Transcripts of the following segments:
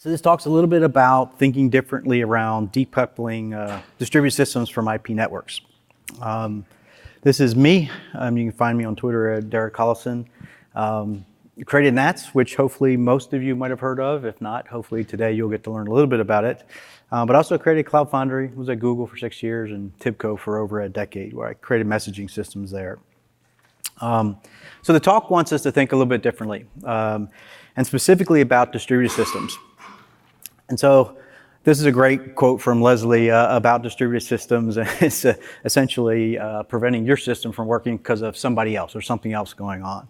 So this talks a little bit about thinking differently around decoupling distributed systems from IP networks. This is me. You can find me on Twitter at Derek Collison. Created NATS, which hopefully most of you might have heard of. If not, hopefully today you'll get to learn a little bit about it. But also created Cloud Foundry, was at Google for 6 years, and TIBCO for over a decade, where I created messaging systems there. So the talk wants us to think a little bit differently, and specifically about distributed systems. And so this is a great quote from Leslie about distributed systems. It's essentially preventing your system from working because of somebody else or something else going on,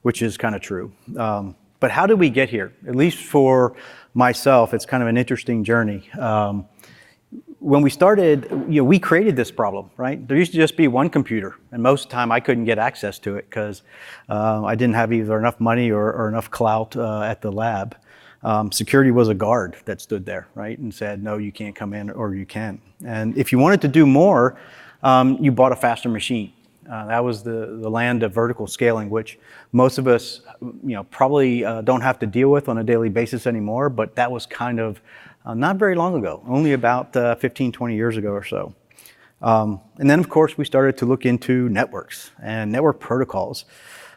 which is kind of true. But how did we get here? At least for myself, it's kind of an interesting journey. When we started, we created this problem, right? There used to just be one computer, and most of the time I couldn't get access to it because I didn't have either enough money or enough clout at the lab. Security was a guard that stood there, right, and said, no, you can't come in, or you can. And if you wanted to do more, you bought a faster machine. That was the land of vertical scaling, which most of us, probably don't have to deal with on a daily basis anymore, but that was kind of not very long ago, only about 15, 20 years ago or so. And then, of course, we started to look into networks and network protocols.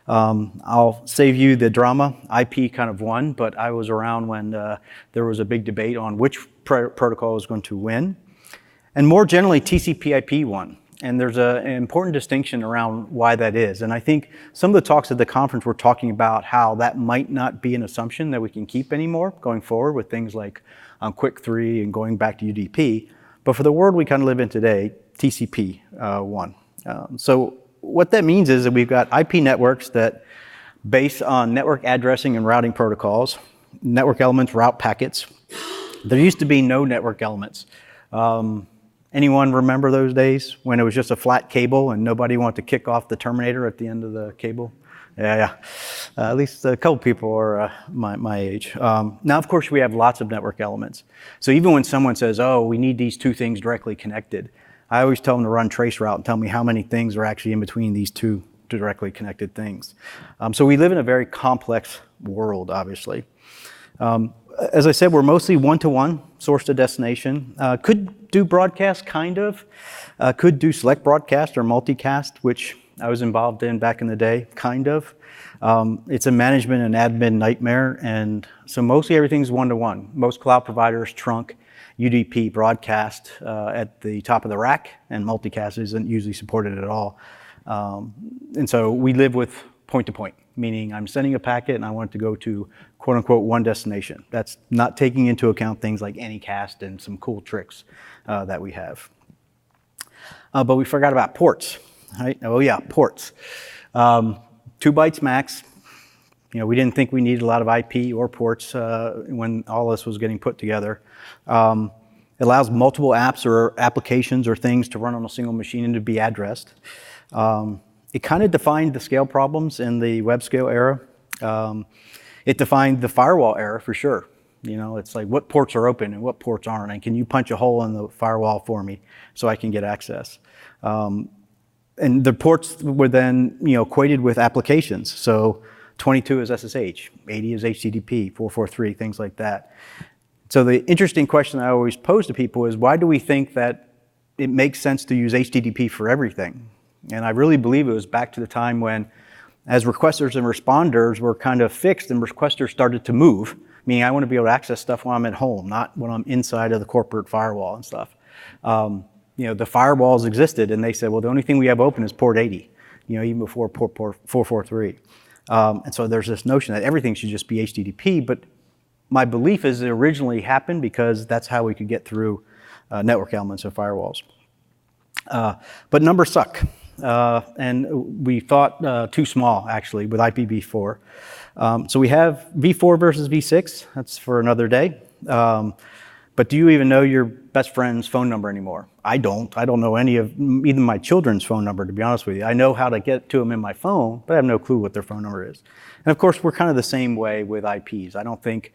I'll save you the drama. IP kind of won, but I was around when there was a big debate on which protocol was going to win. And more generally, TCP/IP won. And there's an important distinction around why that is. And I think some of the talks at the conference were talking about how that might not be an assumption that we can keep anymore going forward with things like Quick3 and going back to UDP. But for the world we kind of live in today, TCP won. So what that means is that we've got IP networks that base on network addressing and routing protocols, network elements route packets. There used to be no network elements. Anyone remember those days when it was just a flat cable and nobody wanted to kick off the terminator at the end of the cable? Yeah. At least a couple people are my age. Now, of course, we have lots of network elements. So even when someone says, oh, we need these two things directly connected, I always tell them to run traceroute and tell me how many things are actually in between these two directly connected things. So we live in a very complex world, obviously. As I said, we're mostly one-to-one, source to destination. Could do broadcast, kind of. Could do select broadcast or multicast, which I was involved in back in the day, kind of. It's a management and admin nightmare, and so mostly everything's one-to-one. Most cloud providers trunk UDP broadcast at the top of the rack, and multicast isn't usually supported at all. And so we live with point-to-point, meaning I'm sending a packet and I want it to go to quote-unquote one destination. That's not taking into account things like Anycast and some cool tricks that we have. But we forgot about ports, right? Oh yeah, ports. 2 bytes max. We didn't think we needed a lot of IP or ports when all this was getting put together. It allows multiple apps or applications or things to run on a single machine and to be addressed. It kind of defined the scale problems in the web scale era. It defined the firewall era for sure. It's like what ports are open and what ports aren't, and can you punch a hole in the firewall for me so I can get access? And the ports were then equated with applications. So 22 is SSH, 80 is HTTP, 443, things like that. So the interesting question I always pose to people is, why do we think that it makes sense to use HTTP for everything? And I really believe it was back to the time when, as requesters and responders were kind of fixed and requesters started to move, meaning I want to be able to access stuff when I'm at home, not when I'm inside of the corporate firewall and stuff. The firewalls existed, and they said, well, the only thing we have open is port 80, even before port 443. And so there's this notion that everything should just be HTTP, but my belief is it originally happened because that's how we could get through network elements of firewalls. But numbers suck. And we thought too small, actually, with IPv4. So we have v4 versus v6. That's for another day. But do you even know your best friend's phone number anymore? I don't. I don't know any of even my children's phone number, to be honest with you. I know how to get to them in my phone, but I have no clue what their phone number is. And of course, we're kind of the same way with IPs. I don't think,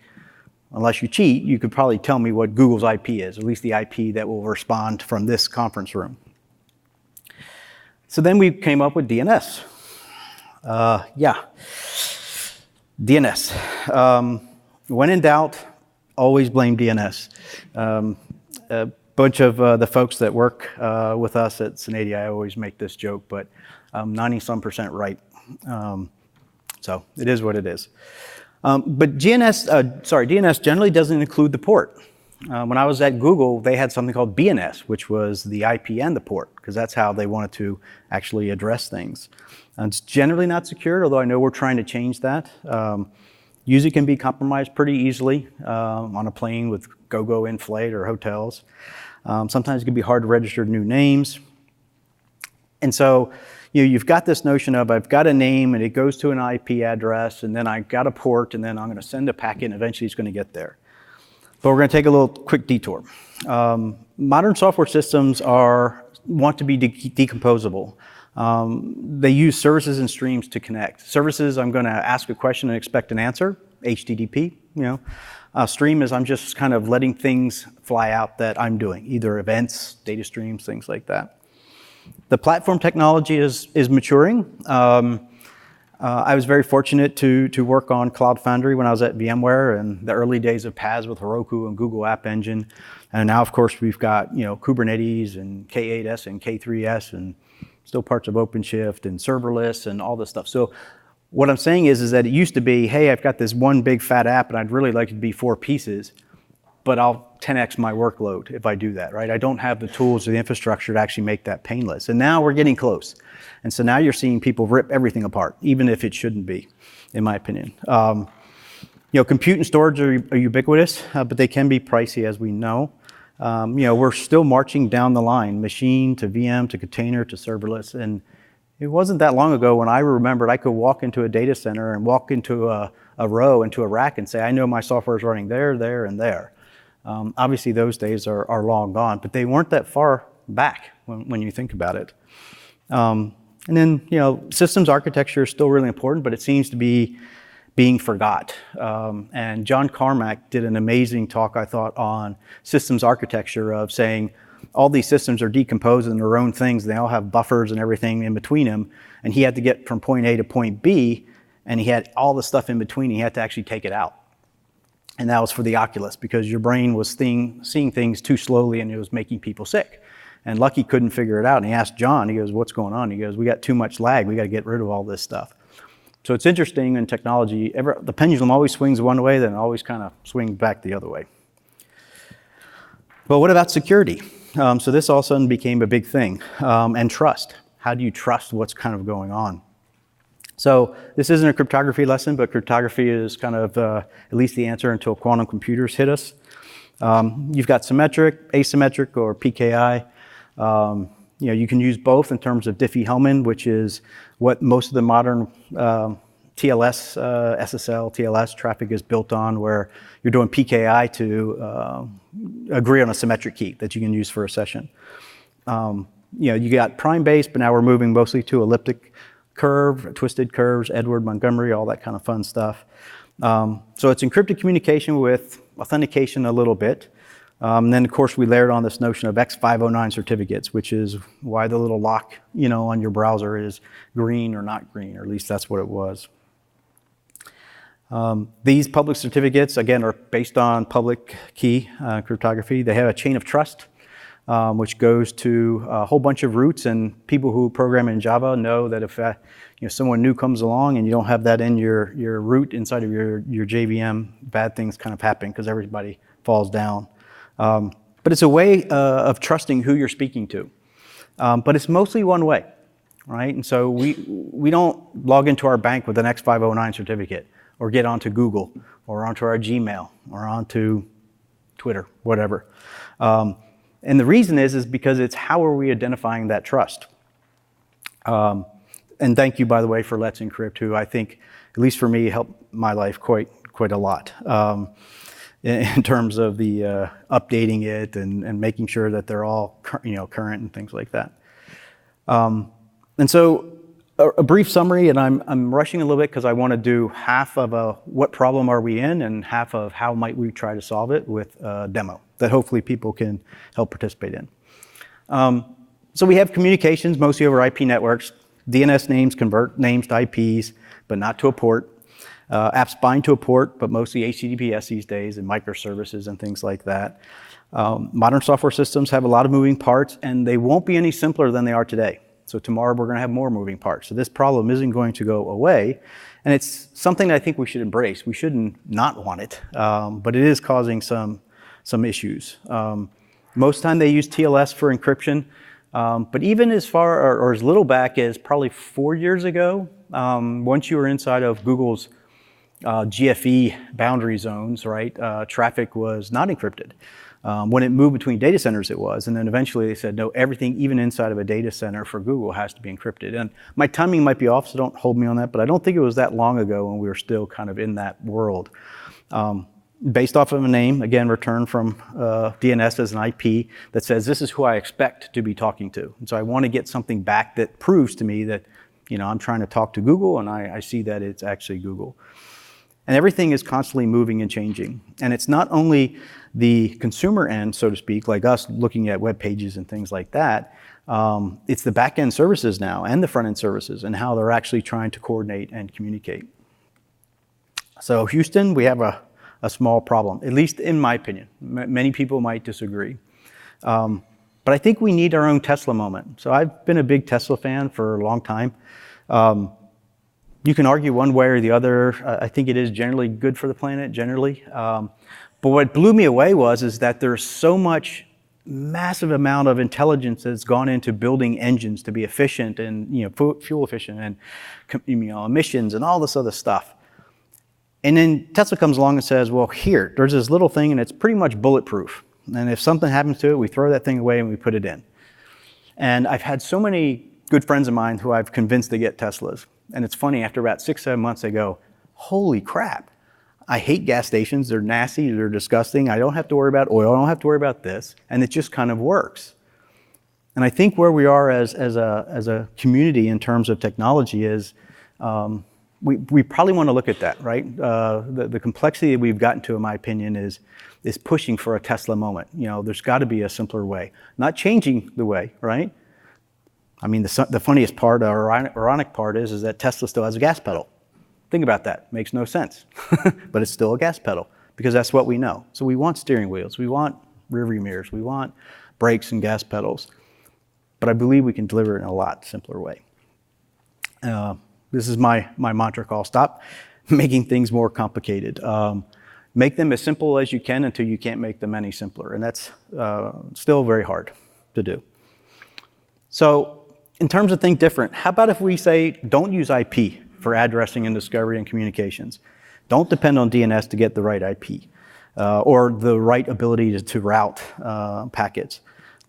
unless you cheat, you could probably tell me what Google's IP is, at least the IP that will respond from this conference room. So then we came up with DNS. DNS. When in doubt, always blame DNS. A bunch of the folks that work with us at Synadi, I always make this joke, but 90-some% right. So it is what it is. But DNS generally doesn't include the port. When I was at Google, they had something called BNS, which was the IP and the port, because that's how they wanted to actually address things. It's generally not secured, although I know we're trying to change that. Usually can be compromised pretty easily on a plane with go-go in flight or hotels. Sometimes it can be hard to register new names. And so you've got this notion of I've got a name and it goes to an IP address, and then I've got a port, and then I'm going to send a packet and eventually it's going to get there. But we're going to take a little quick detour. Modern software systems want to be decomposable. They use services and streams to connect. Services, I'm going to ask a question and expect an answer, HTTP. Stream is I'm just kind of letting things fly out that I'm doing, either events, data streams, things like that. The platform technology is maturing. I was very fortunate to work on Cloud Foundry when I was at VMware and the early days of PaaS with Heroku and Google App Engine. And now, of course, we've got Kubernetes and K8s and K3s and still parts of OpenShift and serverless and all this stuff. So what I'm saying is that it used to be, hey, I've got this one big fat app and I'd really like it to be 4 pieces, but I'll 10x my workload if I do that, right? I don't have the tools or the infrastructure to actually make that painless. And now we're getting close. And so now you're seeing people rip everything apart, even if it shouldn't be, in my opinion. Compute and storage are ubiquitous, but they can be pricey, as we know. We're still marching down the line, machine to VM to container to serverless. And it wasn't that long ago when I remembered I could walk into a data center and walk into a row, into a rack and say, I know my software is running there, there, and there. Obviously, those days are long gone, but they weren't that far back when you think about it. And then, systems architecture is still really important, but it seems to be being forgot. And John Carmack did an amazing talk, I thought, on systems architecture of saying all these systems are decomposed in their own things. They all have buffers and everything in between them. And he had to get from point A to point B, and he had all the stuff in between. He had to actually take it out. And that was for the Oculus, because your brain was seeing things too slowly and it was making people sick. And Lucky couldn't figure it out. And he asked John, he goes, what's going on? He goes, we got too much lag. We got to get rid of all this stuff. So it's interesting in technology, the pendulum always swings one way, then it always kind of swings back the other way. But what about security? So this all of a sudden became a big thing. And trust. How do you trust what's kind of going on? So this isn't a cryptography lesson, but cryptography is kind of at least the answer until quantum computers hit us. You've got symmetric, asymmetric, or PKI. You can use both in terms of Diffie-Hellman, which is what most of the modern TLS, SSL, TLS traffic is built on, where you're doing PKI to agree on a symmetric key that you can use for a session. You got prime-based, but now we're moving mostly to elliptic curve, twisted curves, Edward Montgomery, all that kind of fun stuff. So it's encrypted communication with authentication a little bit. Then, of course, we layered on this notion of X509 certificates, which is why the little lock, on your browser is green or not green, or at least that's what it was. These public certificates, again, are based on public key cryptography. They have a chain of trust, which goes to a whole bunch of roots, and people who program in Java know that if someone new comes along and you don't have that in your root inside of your JVM, bad things kind of happen because everybody falls down. But it's a way of trusting who you're speaking to. But it's mostly one way, right? And so we don't log into our bank with an X509 certificate or get onto Google or onto our Gmail or onto Twitter, whatever. And the reason is because it's how are we identifying that trust? And thank you, by the way, for Let's Encrypt, who I think, at least for me, helped my life quite a lot. In terms of the updating it and making sure that they're all current and things like that. And so a brief summary, and I'm rushing a little bit because I want to do half of what problem are we in and half of how might we try to solve it with a demo that hopefully people can help participate in. So we have communications mostly over IP networks. DNS names convert names to IPs, but not to a port. Apps bind to a port, but mostly HTTPS these days and microservices and things like that. Modern software systems have a lot of moving parts, and they won't be any simpler than they are today. So tomorrow we're going to have more moving parts. So this problem isn't going to go away, and it's something that I think we should embrace. We shouldn't not want it, but it is causing some issues. Most of the time they use TLS for encryption, but even as far or as little back as probably 4 years ago, once you were inside of Google's GFE boundary zones, right, traffic was not encrypted. When it moved between data centers, it was, and then eventually they said, no, everything, even inside of a data center for Google, has to be encrypted. And my timing might be off, so don't hold me on that, but I don't think it was that long ago when we were still kind of in that world. Based off of a name, again, returned from DNS as an IP that says this is who I expect to be talking to. And so I want to get something back that proves to me that, you know, I'm trying to talk to Google and I see that it's actually Google. And everything is constantly moving and changing. And it's not only the consumer end, so to speak, like us looking at web pages and things like that. It's the back-end services now and the front-end services and how they're actually trying to coordinate and communicate. So Houston, we have a small problem, at least in my opinion. Many people might disagree. But I think we need our own Tesla moment. So I've been a big Tesla fan for a long time. You can argue one way or the other. I think it is generally good for the planet, generally. But what blew me away is that there's so much massive amount of intelligence that's gone into building engines to be efficient and, you know, fuel efficient and, you know, emissions and all this other stuff. And then Tesla comes along and says, well, here, there's this little thing and it's pretty much bulletproof. And if something happens to it, we throw that thing away and we put it in. And I've had so many good friends of mine who I've convinced to get Teslas. And it's funny, after about 6-7 months, they go, holy crap. I hate gas stations. They're nasty. They're disgusting. I don't have to worry about oil. I don't have to worry about this. And it just kind of works. And I think where we are as a community in terms of technology is we probably want to look at that, right? The complexity that we've gotten to, in my opinion, is pushing for a Tesla moment. You know, there's got to be a simpler way. Not changing the way, right? I mean, the funniest part, or ironic part is that Tesla still has a gas pedal. Think about that. Makes no sense. But it's still a gas pedal because that's what we know. So we want steering wheels. We want rearview mirrors. We want brakes and gas pedals. But I believe we can deliver it in a lot simpler way. This is my mantra call. Stop making things more complicated. Make them as simple as you can until you can't make them any simpler. And that's still very hard to do. So in terms of think different, how about if we say don't use IP for addressing and discovery and communications? Don't depend on DNS to get the right IP or the right ability to route packets.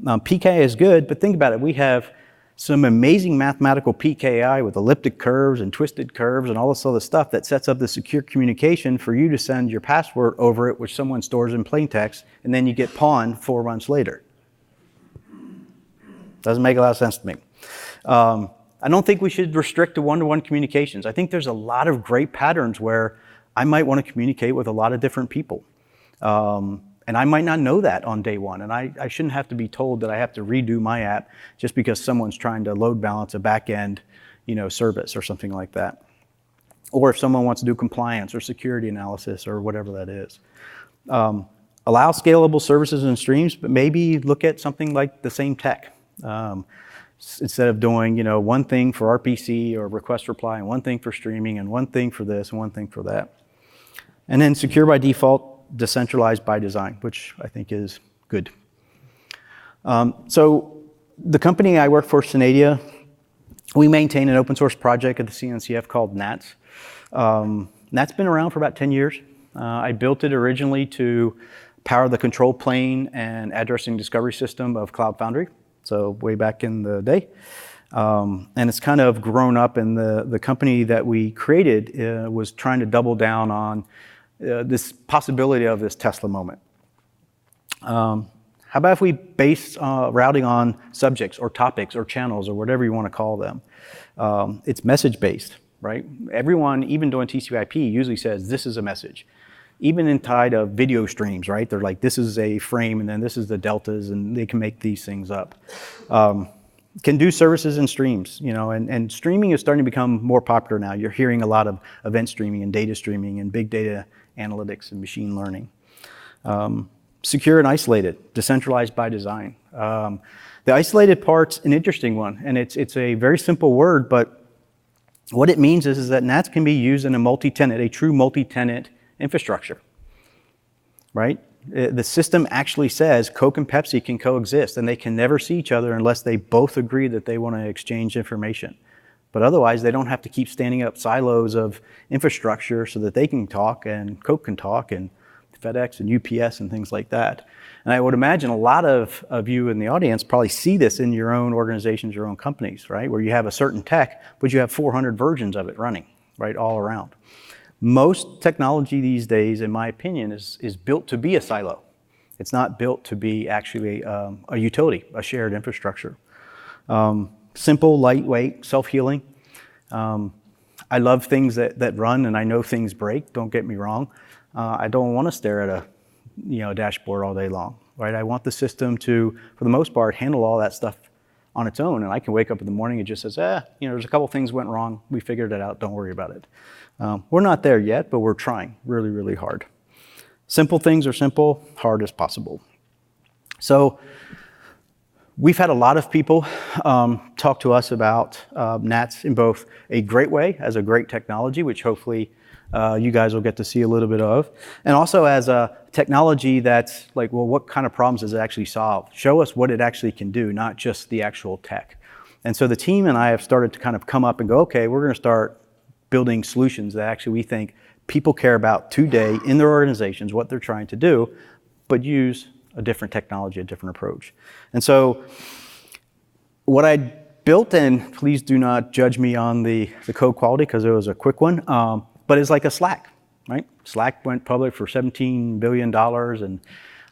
PKI is good, but think about it. We have some amazing mathematical PKI with elliptic curves and twisted curves and all this other stuff that sets up the secure communication for you to send your password over it, which someone stores in plain text, and then you get pawned 4 months later. Doesn't make a lot of sense to me. I don't think we should restrict to one-to-one communications. I think there's a lot of great patterns where I might want to communicate with a lot of different people. And I might not know that on day one. And I shouldn't have to be told that I have to redo my app just because someone's trying to load balance a back-end, you know, service or something like that. Or if someone wants to do compliance or security analysis or whatever that is. Allow scalable services and streams, but maybe look at something like the same tech. Instead of doing, you know, one thing for RPC or request reply and one thing for streaming and one thing for this and one thing for that. And then secure by default, decentralized by design, which I think is good. So the company I work for, Synadia, we maintain an open source project at the CNCF called NATS. NATS been around for about 10 years. I built it originally to power the control plane and addressing discovery system of Cloud Foundry. So way back in the day. And it's kind of grown up, and the company that we created was trying to double down on this possibility of this Tesla moment. How about if we base routing on subjects or topics or channels or whatever you want to call them? It's message-based, right? Everyone, even doing TCP/IP, usually says this is a message. Even inside of video streams, right? They're like, this is a frame, and then this is the deltas, and they can make these things up. can do services and streams, and streaming is starting to become more popular now. You're hearing a lot of event streaming and data streaming and big data analytics and machine learning. Secure and isolated, decentralized by design. The isolated part's an interesting one, and it's a very simple word, but what it means is that NATs can be used in a true multi-tenant infrastructure, right? The system actually says Coke and Pepsi can coexist, and they can never see each other unless they both agree that they want to exchange information. But otherwise, they don't have to keep standing up silos of infrastructure so that they can talk and Coke can talk and FedEx and UPS and things like that. And I would imagine a lot of you in the audience probably see this in your own organizations, your own companies, right? Where you have a certain tech, but you have 400 versions of it running, right, all around. Most technology these days, in my opinion, is built to be a silo. It's not built to be actually a utility, a shared infrastructure. Simple, lightweight, self-healing. I love things that run, and I know things break, don't get me wrong. I don't want to stare at a dashboard all day long, right? I want the system to, for the most part, handle all that stuff on its own, and I can wake up in the morning and it just says, there's a couple things went wrong, we figured it out, don't worry about it. We're not there yet, but we're trying really, really hard. Simple things are simple, hard as possible. So we've had a lot of people talk to us about NATs in both a great way, as a great technology, which hopefully you guys will get to see a little bit of, and also as a technology that's like, well, what kind of problems does it actually solve? Show us what it actually can do, not just the actual tech. And so the team and I have started to kind of come up and go, okay, we're going to start building solutions that actually we think people care about today in their organizations, what they're trying to do, but use a different technology, a different approach. And so what I built, and please do not judge me on the code quality because it was a quick one, but it's like a Slack, right? Slack went public for $17 billion, and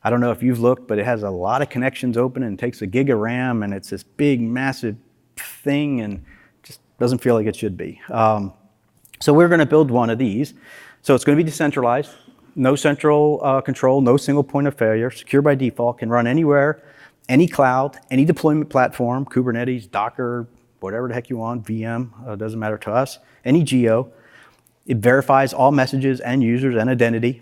I don't know if you've looked, but it has a lot of connections open and takes a gig of RAM, and it's this big, massive thing, and just doesn't feel like it should be. So we're going to build one of these. So it's going to be decentralized, no central control, no single point of failure, secure by default, can run anywhere, any cloud, any deployment platform, Kubernetes, Docker, whatever the heck you want, VM, doesn't matter to us, any geo. It verifies all messages and users and identity.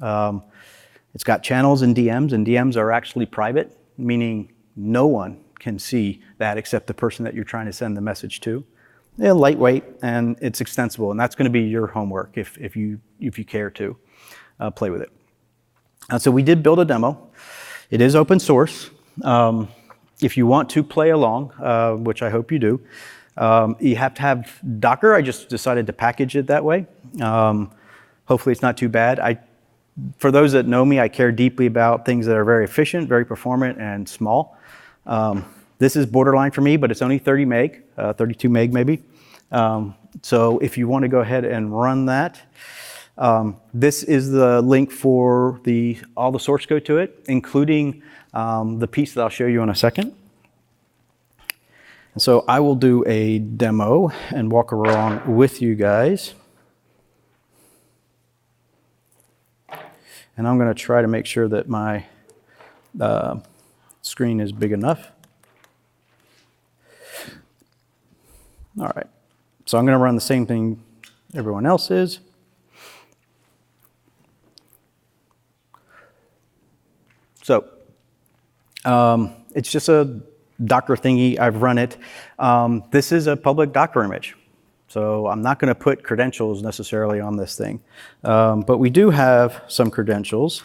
It's got channels and DMs are actually private, meaning no one can see that except the person that you're trying to send the message to. They're lightweight, and it's extensible, and that's going to be your homework if you care to play with it. So we did build a demo. It is open source. If you want to play along, which I hope you do, you have to have Docker. I just decided to package it that way. Hopefully it's not too bad. For those that know me, I care deeply about things that are very efficient, very performant, and small. This is borderline for me, but it's only 30 meg, 32 meg maybe. So if you want to go ahead and run that, this is the link for all the source code to it, including the piece that I'll show you in a second. And so I will do a demo and walk around with you guys. And I'm going to try to make sure that my screen is big enough. All right, so I'm going to run the same thing everyone else is. So it's just a Docker thingy. I've run it. This is a public Docker image. So I'm not going to put credentials necessarily on this thing. But we do have some credentials.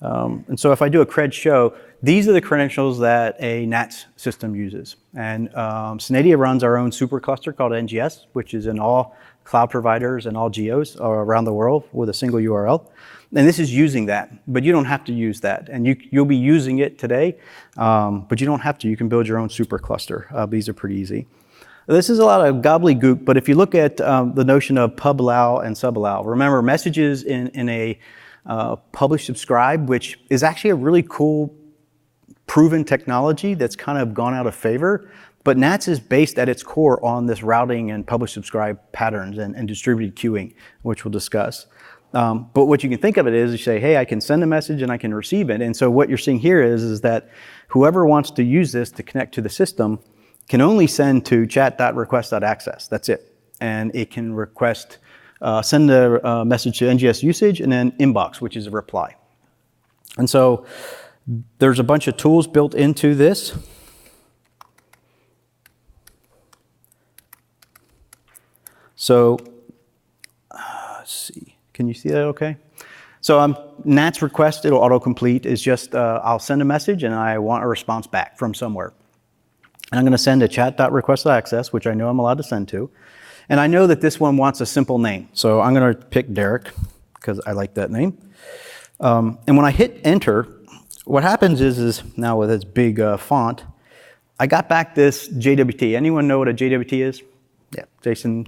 And so if I do a cred show, these are the credentials that a NATS system uses. And Synadia runs our own supercluster called NGS, which is in all cloud providers and all geos around the world with a single URL. And this is using that, but you don't have to use that. And you'll be using it today, but you don't have to. You can build your own supercluster. These are pretty easy. This is a lot of gobbledygook, but if you look at the notion of pub-allow and sub-allow, remember messages in a publish subscribe, which is actually a really cool proven technology that's kind of gone out of favor, but NATS is based at its core on this routing and publish subscribe patterns and distributed queuing, which we'll discuss. But what you can think of it is you say, hey, I can send a message and I can receive it. And so what you're seeing here is that whoever wants to use this to connect to the system can only send to chat.request.access. That's it. And it can request, send a message to NGS usage and then inbox, which is a reply. And so there's a bunch of tools built into this. So let's see, can you see that okay? So Nat's request, it'll autocomplete, is just I'll send a message and I want a response back from somewhere. And I'm going to send a chat.request.access, which I know I'm allowed to send to. And I know that this one wants a simple name. So I'm going to pick Derek because I like that name. And when I hit enter, what happens is now with this big font, I got back this JWT. Anyone know what a JWT is? Yeah, Jason.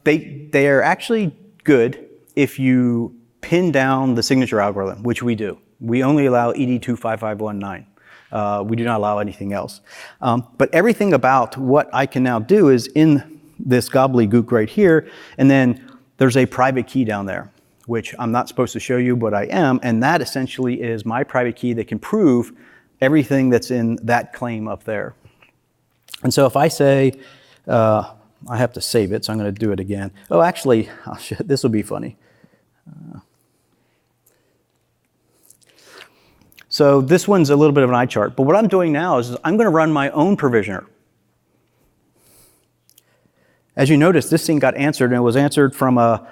They are actually good if you pin down the signature algorithm, which we do. We only allow ED25519. We do not allow anything else. But everything about what I can now do is in this gobbledygook right here, and then there's a private key down there, which I'm not supposed to show you, but I am, and that essentially is my private key that can prove everything that's in that claim up there. And so if I say, I have to save it, so I'm going to do it again. Oh, actually, this will be funny. So this one's a little bit of an eye chart, but what I'm doing now is I'm going to run my own provisioner. As you notice, this thing got answered, and it was answered from a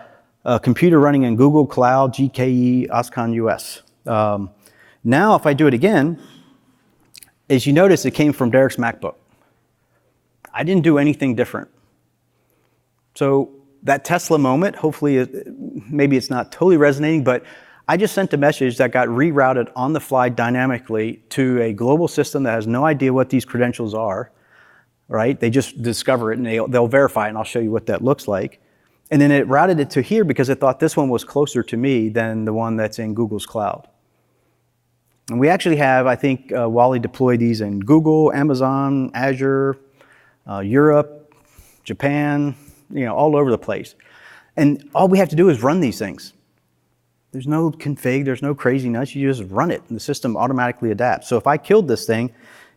computer running in Google Cloud, GKE, OSCON US. Now, if I do it again, as you notice, it came from Derek's MacBook. I didn't do anything different. So that Tesla moment, hopefully, maybe it's not totally resonating, but I just sent a message that got rerouted on the fly dynamically to a global system that has no idea what these credentials are, right? They just discover it and they'll verify it, and I'll show you what that looks like. And then it routed it to here because it thought this one was closer to me than the one that's in Google's cloud. And we actually have, I think, Wally deployed these in Google, Amazon, Azure, Europe, Japan, all over the place. And all we have to do is run these things. There's no config, there's no craziness. You just run it, and the system automatically adapts. So if I killed this thing,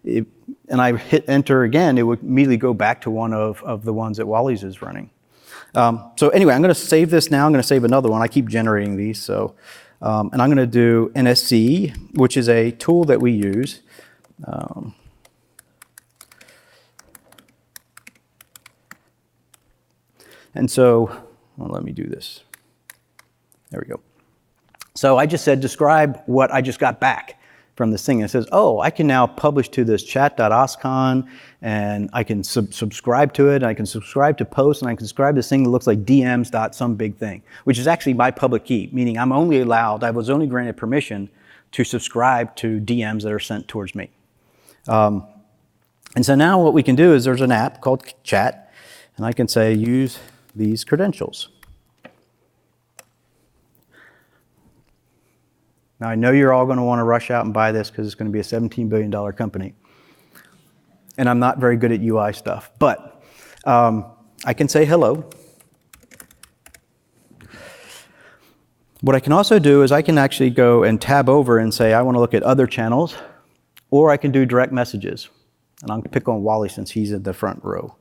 and I hit enter again, it would immediately go back to one of the ones that Wally's is running. So anyway, I'm going to save this now. I'm going to save another one. I keep generating these. So, and I'm going to do NSC, which is a tool that we use. And so, well, let me do this. There we go. So I just said, describe what I just got back from this thing. And it says, oh, I can now publish to this chat.oscon, and I can subscribe to it, and I can subscribe to posts, and I can subscribe to this thing that looks like dms.some big thing, which is actually my public key, meaning I was only granted permission to subscribe to DMs that are sent towards me. And so now what we can do is there's an app called Chat, and I can say, use these credentials. Now, I know you're all going to want to rush out and buy this because it's going to be a $17 billion company. And I'm not very good at UI stuff. But I can say hello. What I can also do is I can actually go and tab over and say I want to look at other channels, or I can do direct messages. And I'm going to pick on Wally since he's in the front row.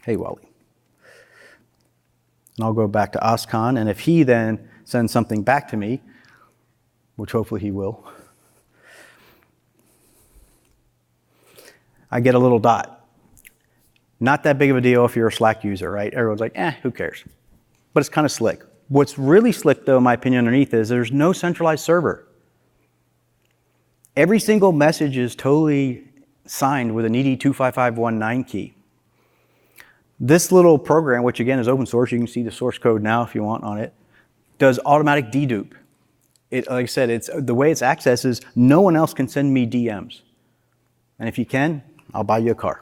Hey, Wally. And I'll go back to OSCON, and if he then sends something back to me, which hopefully he will, I get a little dot. Not that big of a deal if you're a Slack user, right? Everyone's like, who cares? But it's kind of slick. What's really slick, though, in my opinion, underneath is there's no centralized server. Every single message is totally signed with an ED25519 key. This little program, which again is open source, you can see the source code now if you want on it, does automatic dedupe. Like I said, the way it's accessed is no one else can send me DMs. And if you can, I'll buy you a car.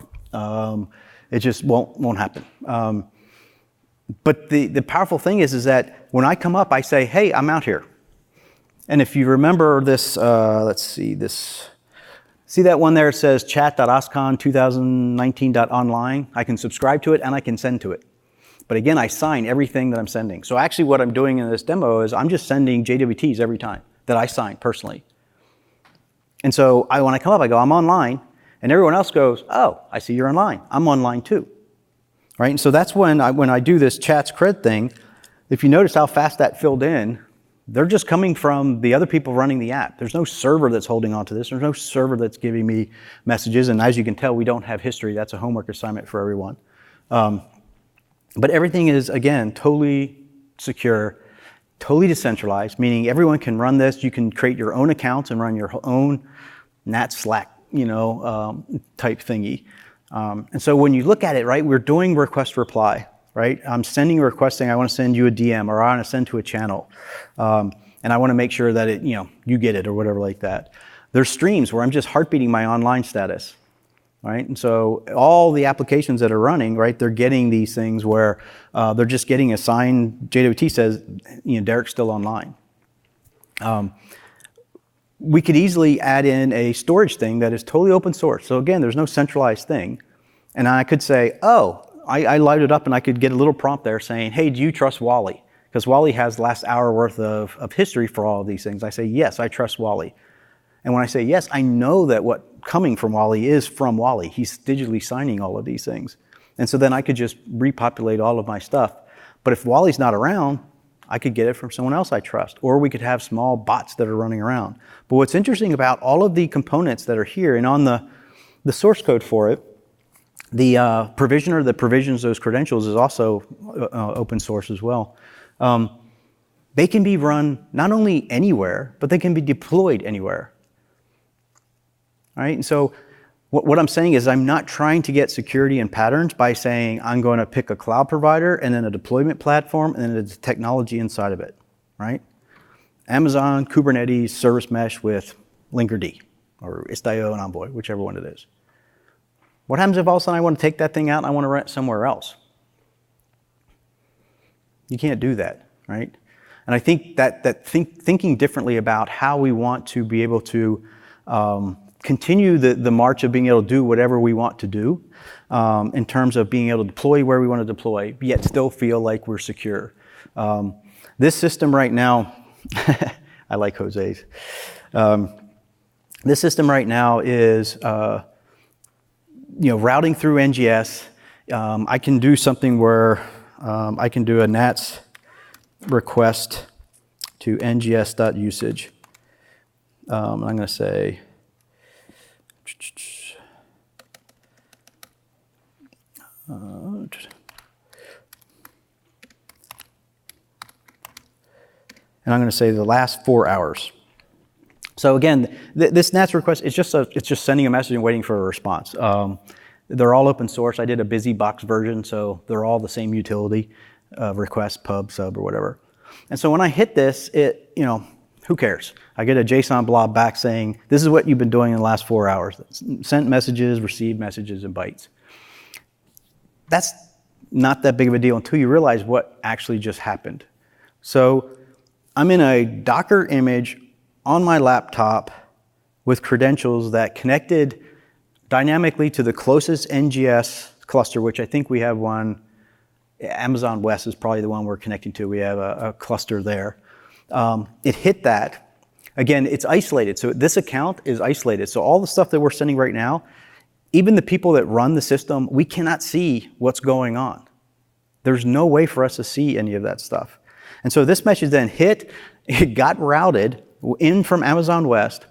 It just won't happen. But the powerful thing is that when I come up, I say, hey, I'm out here. And if you remember this, let's see, see that one there? It says chat.oscon 2019.online. I can subscribe to it and I can send to it. But again, I sign everything that I'm sending. So actually what I'm doing in this demo is I'm just sending JWTs every time that I sign personally. And so when I come up, I go, I'm online. And everyone else goes, oh, I see you're online. I'm online too. Right? And so that's when I do this chats cred thing, if you notice how fast that filled in, they're just coming from the other people running the app. There's no server that's holding on to this. There's no server that's giving me messages. And as you can tell, we don't have history. That's a homework assignment for everyone. But everything is, again, totally secure, totally decentralized, meaning everyone can run this. You can create your own accounts and run your own NAT Slack, type thingy. And so when you look at it, right, we're doing request reply. Right? I'm sending a request saying I want to send you a DM or I want to send to a channel. And I want to make sure that you get it or whatever like that. There's streams where I'm just heartbeating my online status. Right? And so all the applications that are running, right, they're getting these things where they're just getting a sign, JWT says, Derek's still online. We could easily add in a storage thing that is totally open source. So again, there's no centralized thing. And I could say, oh, I light it up and I could get a little prompt there saying, hey, do you trust Wally? Because Wally has the last hour worth of history for all of these things. I say, yes, I trust Wally. And when I say yes, I know that what coming from Wally is from Wally. He's digitally signing all of these things. And so then I could just repopulate all of my stuff. But if Wally's not around, I could get it from someone else I trust. Or we could have small bots that are running around. But what's interesting about all of the components that are here and on the source code for it, the provisioner that provisions those credentials is also open source as well. They can be run not only anywhere, but they can be deployed anywhere. All right, and so what I'm saying is I'm not trying to get security and patterns by saying I'm going to pick a cloud provider and then a deployment platform and then the technology inside of it, right? Amazon, Kubernetes, service mesh with Linkerd or Istio and Envoy, whichever one it is. What happens if all of a sudden I want to take that thing out and I want to run it somewhere else? You can't do that, right? And I think that thinking differently about how we want to be able to continue the march of being able to do whatever we want to do in terms of being able to deploy where we want to deploy, yet still feel like we're secure. This system right now, I like Jose's. This system right now is routing through NGS. I can do something where I can do a NATS request to NGS.usage. I'm going to say, and I'm going to say the last 4 hours. So again, this NATS request is it's just sending a message and waiting for a response. They're all open source. I did a BusyBox version, so they're all the same utility, request, pub, sub, or whatever. And so when I hit this, who cares? I get a JSON blob back saying, this is what you've been doing in the last 4 hours. Sent messages, received messages, and bytes. That's not that big of a deal until you realize what actually just happened. So I'm in a Docker image on my laptop with credentials that connected dynamically to the closest NGS cluster, which I think we have one. Amazon West is probably the one we're connecting to. We have a cluster there. It hit that. Again, it's isolated. So this account is isolated. So all the stuff that we're sending right now, even the people that run the system, we cannot see what's going on. There's no way for us to see any of that stuff. And so this message then hit, it got routed in from Amazon West.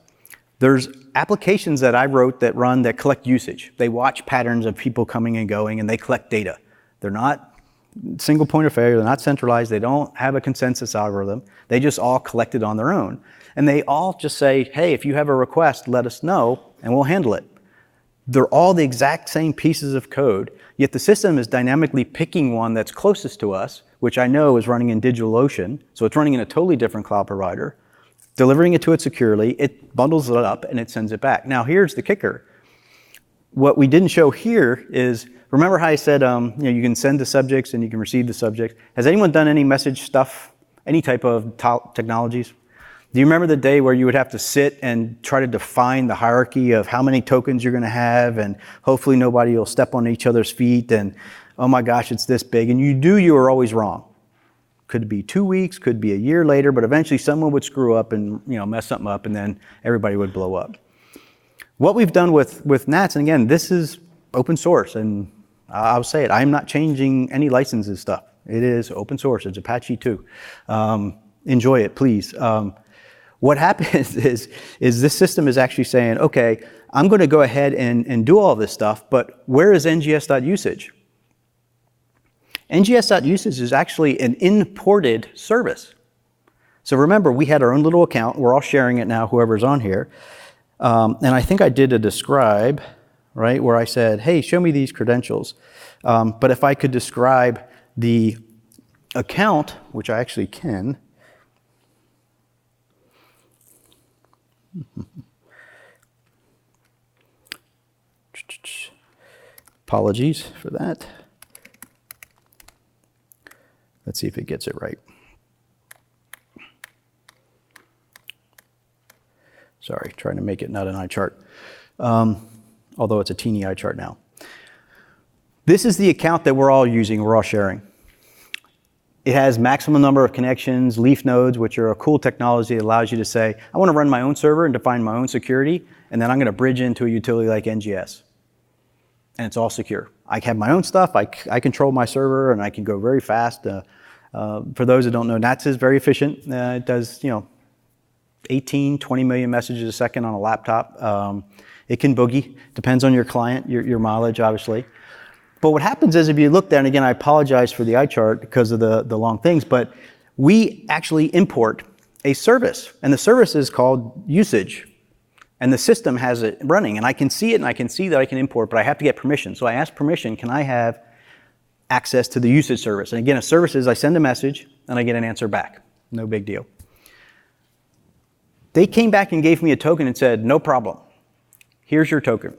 There's applications that I wrote that collect usage. They watch patterns of people coming and going, and they collect data. They're not single point of failure. They're not centralized. They don't have a consensus algorithm. They just all collect it on their own. And they all just say, hey, if you have a request, let us know, and we'll handle it. They're all the exact same pieces of code, yet the system is dynamically picking one that's closest to us, which I know is running in DigitalOcean, so it's running in a totally different cloud provider, delivering it to it securely, it bundles it up, and it sends it back. Now, here's the kicker. What we didn't show here is, remember how I said you can send the subjects and you can receive the subjects? Has anyone done any message stuff, any type of technologies? Do you remember the day where you would have to sit and try to define the hierarchy of how many tokens you're going to have, and hopefully nobody will step on each other's feet, and oh my gosh, it's this big, and you were always wrong. Could be 2 weeks, could be a year later, but eventually someone would screw up and mess something up, and then everybody would blow up. What we've done with NATs, and again, this is open source, and I'll say it, I'm not changing any licenses stuff. It is open source, it's Apache 2. Enjoy it, please. What happens is this system is actually saying, okay, I'm going to go ahead and do all this stuff, but where is NGS.usage? NGS.usage is actually an imported service. So remember, we had our own little account. We're all sharing it now, whoever's on here. And I think I did a describe, right, where I said, hey, show me these credentials. But if I could describe the account, which I actually can. Apologies for that. Let's see if it gets it right. Sorry, trying to make it not an eye chart, although it's a teeny eye chart now. This is the account that we're all using, we're all sharing. It has maximum number of connections, leaf nodes, which are a cool technology that allows you to say, I want to run my own server and define my own security, and then I'm going to bridge into a utility like NGS. And it's all secure. I have my own stuff, I control my server, and I can go very fast. For those that don't know, NATS is very efficient. It does, 18, 20 million messages a second on a laptop. It can boogie, depends on your client, your mileage, obviously. But what happens is if you look there, and again, I apologize for the eye chart because of the long things, but we actually import a service, and the service is called usage. And the system has it running, and I can see it, and I can see that I can import, but I have to get permission. So I ask permission, can I have access to the usage service? And again, a service is I send a message, and I get an answer back. No big deal. They came back and gave me a token and said, no problem. Here's your token.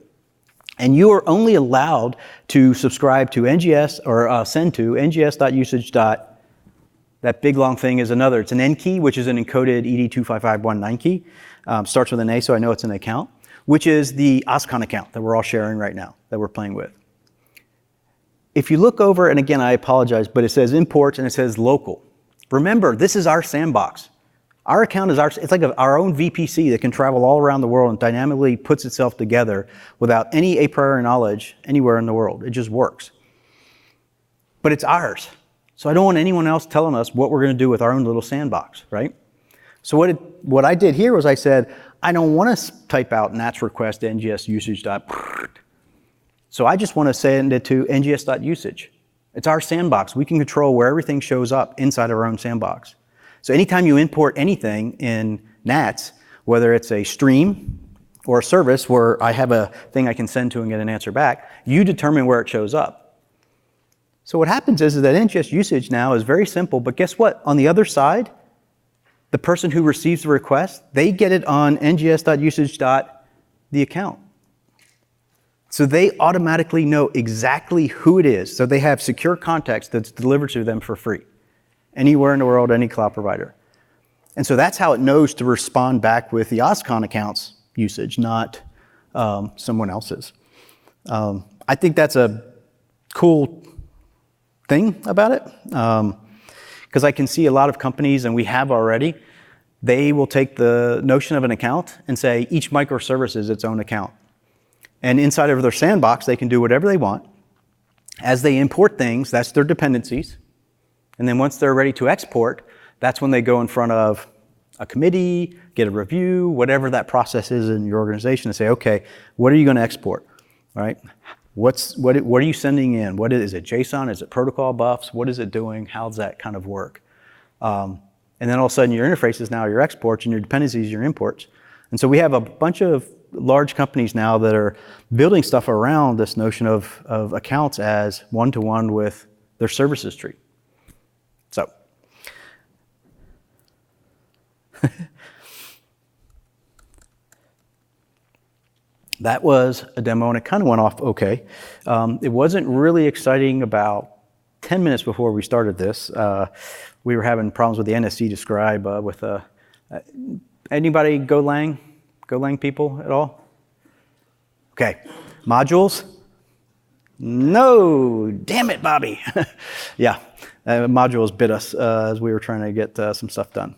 And you are only allowed to subscribe to NGS or send to NGS.usage. That big long thing is another. It's an N key, which is an encoded ED25519 key. Starts with an A, so I know it's an account, which is the OSCON account that we're all sharing right now, that we're playing with. If you look over, and again, I apologize, but it says import and it says local. Remember, this is our sandbox. Our account is it's like our own VPC that can travel all around the world and dynamically puts itself together without any a priori knowledge anywhere in the world. It just works. But it's ours. So I don't want anyone else telling us what we're going to do with our own little sandbox, right? So what I did here was I said, I don't want to type out nats request NGS usage. So I just want to send it to NGS.usage. It's our sandbox. We can control where everything shows up inside of our own sandbox. So anytime you import anything in NATS, whether it's a stream or a service where I have a thing I can send to and get an answer back, you determine where it shows up. So what happens is that NGS usage now is very simple, but guess what? On the other side, the person who receives the request, they get it on NGS.usage. The account. So they automatically know exactly who it is. So they have secure context that's delivered to them for free. Anywhere in the world, any cloud provider. And so that's how it knows to respond back with the OSCON account's usage, not someone else's. I think that's a cool thing about it. Because I can see a lot of companies, and we have already, they will take the notion of an account and say each microservice is its own account. And inside of their sandbox, they can do whatever they want. As they import things, that's their dependencies. And then once they're ready to export, that's when they go in front of a committee, get a review, whatever that process is in your organization, and say, okay, what are you going to export, right? What are you sending in? Is it JSON? Is it protocol buffs? What is it doing? How does that kind of work? And then all of a sudden your interface is now your exports and your dependencies, your imports. And so we have a bunch of large companies now that are building stuff around this notion of accounts as one-to-one with their services tree. So. That was a demo, and it kind of went off okay. It wasn't really exciting about 10 minutes before we started this. We were having problems with the NSC describe with anybody Golang people at all? Okay, modules? No, damn it, Bobby. Yeah, modules bit us as we were trying to get some stuff done.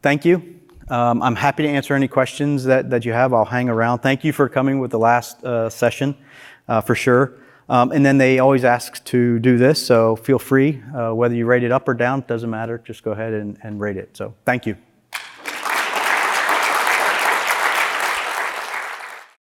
Thank you. I'm happy to answer any questions that you have. I'll hang around. Thank you for coming with the last session, for sure. And then they always ask to do this, so feel free. Whether you rate it up or down, doesn't matter. Just go ahead and rate it. So thank you.